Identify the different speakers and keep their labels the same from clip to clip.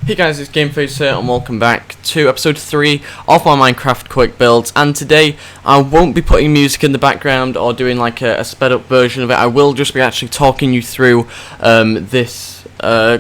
Speaker 1: Hey guys, it's GameFace here and welcome back to episode 3 of my Minecraft quick builds. And today I won't be putting music in the background or doing like a sped up version of it. I will just be actually talking you through this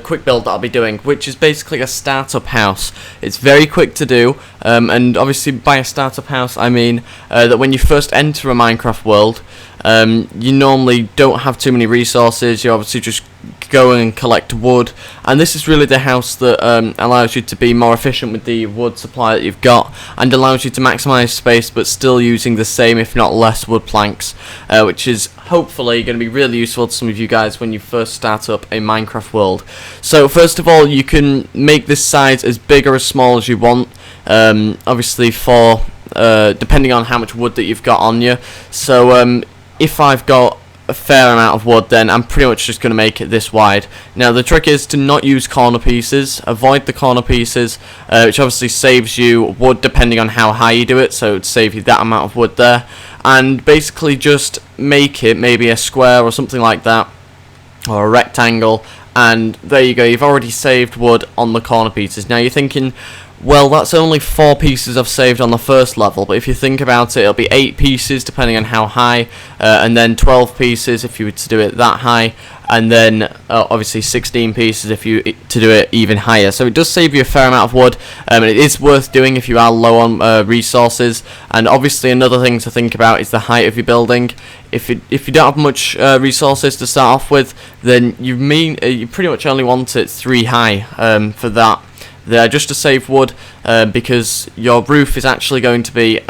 Speaker 1: quick build that I'll be doing, which is basically a startup house. It's very quick to do, and obviously by a startup house I mean that when you first enter a Minecraft world, you normally don't have too many resources. You obviously just go and collect wood, and this is really the house that allows you to be more efficient with the wood supply that you've got, and allows you to maximize space but still using the same if not less wood planks, which is hopefully going to be really useful to some of you guys when you first start up a Minecraft world. So first of all, you can make this size as big or as small as you want, obviously for depending on how much wood that you've got on you. So if I've got a fair amount of wood, then I'm pretty much just going to make it this wide. Now the trick is to not use corner pieces, avoid the corner pieces, which obviously saves you wood depending on how high you do it, so it would save you that amount of wood there, and basically just make it maybe a square or something like that, or a rectangle, and there you go, you've already saved wood on the corner pieces. Now you're thinking, well, that's only 4 pieces I've saved on the first level, but if you think about it, it'll be 8 pieces depending on how high, and then 12 pieces if you were to do it that high, and then obviously 16 pieces if you to do it even higher. So it does save you a fair amount of wood, and it is worth doing if you are low on resources. And obviously another thing to think about is the height of your building. If you don't have much resources to start off with, then you pretty much only want it 3 high for that. There, just to save wood, because your roof is actually going to be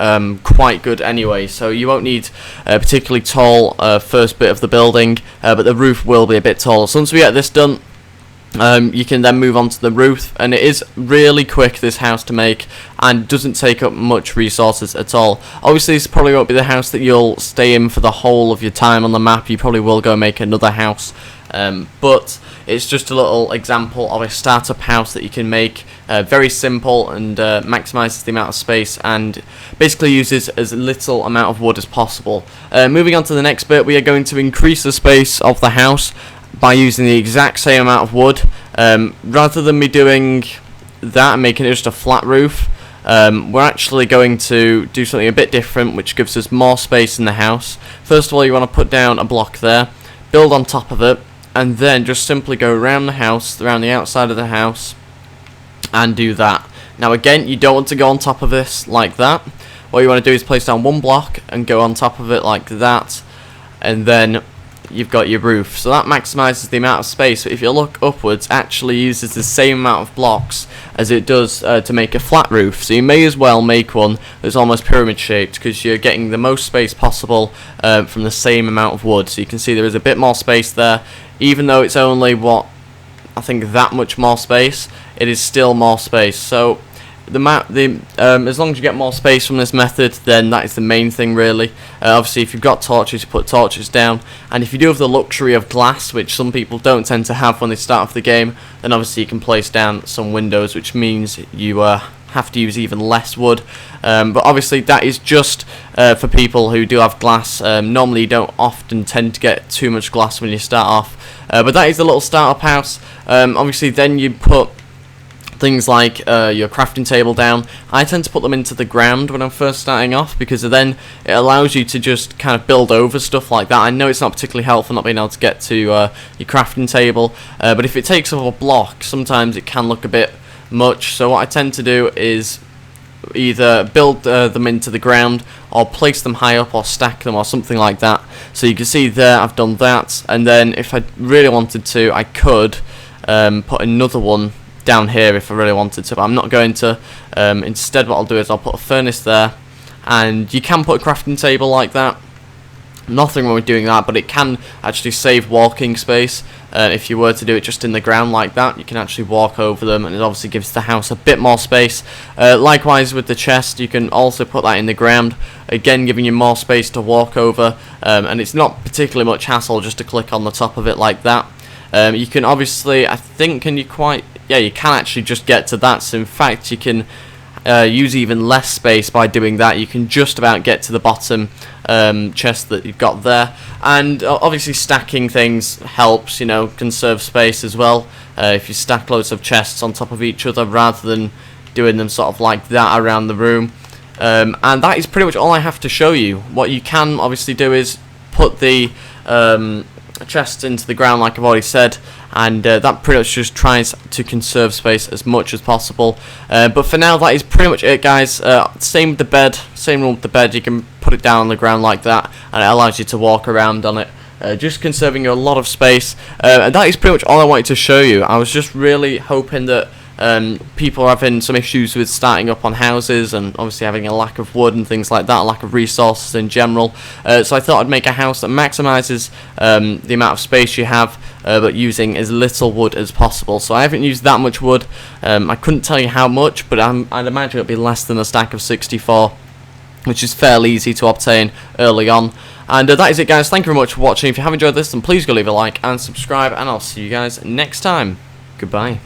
Speaker 1: quite good anyway, so you won't need a particularly tall first bit of the building, but the roof will be a bit taller. So once we get this done, you can then move on to the roof, and it is really quick, this house, to make, and doesn't take up much resources at all. Obviously this probably won't be the house that you'll stay in for the whole of your time on the map. You probably will go make another house, but it's just a little example of a startup house that you can make, very simple, and maximizes the amount of space and basically uses as little amount of wood as possible. Moving on to the next bit, we are going to increase the space of the house by using the exact same amount of wood. Rather than me doing that and making it just a flat roof, we're actually going to do something a bit different, which gives us more space in the house. First of all, you want to put down a block there, build on top of it, and then just simply go around the house, around the outside of the house, and do that. Now again, you don't want to go on top of this like that. What you want to do is place down one block and go on top of it like that, and then you've got your roof. So that maximizes the amount of space. But if you look upwards, it actually uses the same amount of blocks as it does to make a flat roof. So you may as well make one that's almost pyramid shaped, because you're getting the most space possible from the same amount of wood. So you can see there is a bit more space there, even though it's only I think that much more space, it is still more space. So as long as you get more space from this method, then that is the main thing really. Obviously if you've got torches, you put torches down, and if you do have the luxury of glass, which some people don't tend to have when they start off the game, then obviously you can place down some windows, which means you have to use even less wood, but obviously that is just for people who do have glass. Normally you don't often tend to get too much glass when you start off, but that is the little startup house. Obviously then you put things like your crafting table down. I tend to put them into the ground when I'm first starting off, because then it allows you to just kind of build over stuff like that. I know it's not particularly helpful not being able to get to your crafting table, but if it takes up a block, sometimes it can look a bit much. So what I tend to do is either build them into the ground, or place them high up, or stack them, or something like that. So you can see there I've done that, and then if I really wanted to, I could put another one down here if I really wanted to, but I'm not going to. Instead what I'll do is I'll put a furnace there, and you can put a crafting table like that. Nothing wrong with doing that, but it can actually save walking space. If you were to do it just in the ground like that, you can actually walk over them, and it obviously gives the house a bit more space. Likewise with the chest, you can also put that in the ground, again giving you more space to walk over, and it's not particularly much hassle just to click on the top of it like that. You can obviously, you can actually just get to that. So in fact you can use even less space by doing that. You can just about get to the bottom chest that you've got there. And obviously stacking things helps, you know, conserve space as well. If you stack loads of chests on top of each other rather than doing them sort of like that around the room. And that is pretty much all I have to show you. What you can obviously do is put the chests into the ground like I've already said, and that pretty much just tries to conserve space as much as possible. But for now, that is pretty much it, guys. Same with the bed, same rule with the bed. You can put it down on the ground like that, and it allows you to walk around on it, just conserving a lot of space. And that is pretty much all I wanted to show you. I was just really hoping that people are having some issues with starting up on houses, and obviously having a lack of wood and things like that, a lack of resources in general. So I thought I'd make a house that maximizes the amount of space you have, but using as little wood as possible. So I haven't used that much wood. I couldn't tell you how much, but I'd imagine it'd be less than a stack of 64, which is fairly easy to obtain early on. And that is it, guys. Thank you very much for watching. If you have enjoyed this, then please go leave a like and subscribe, and I'll see you guys next time. Goodbye.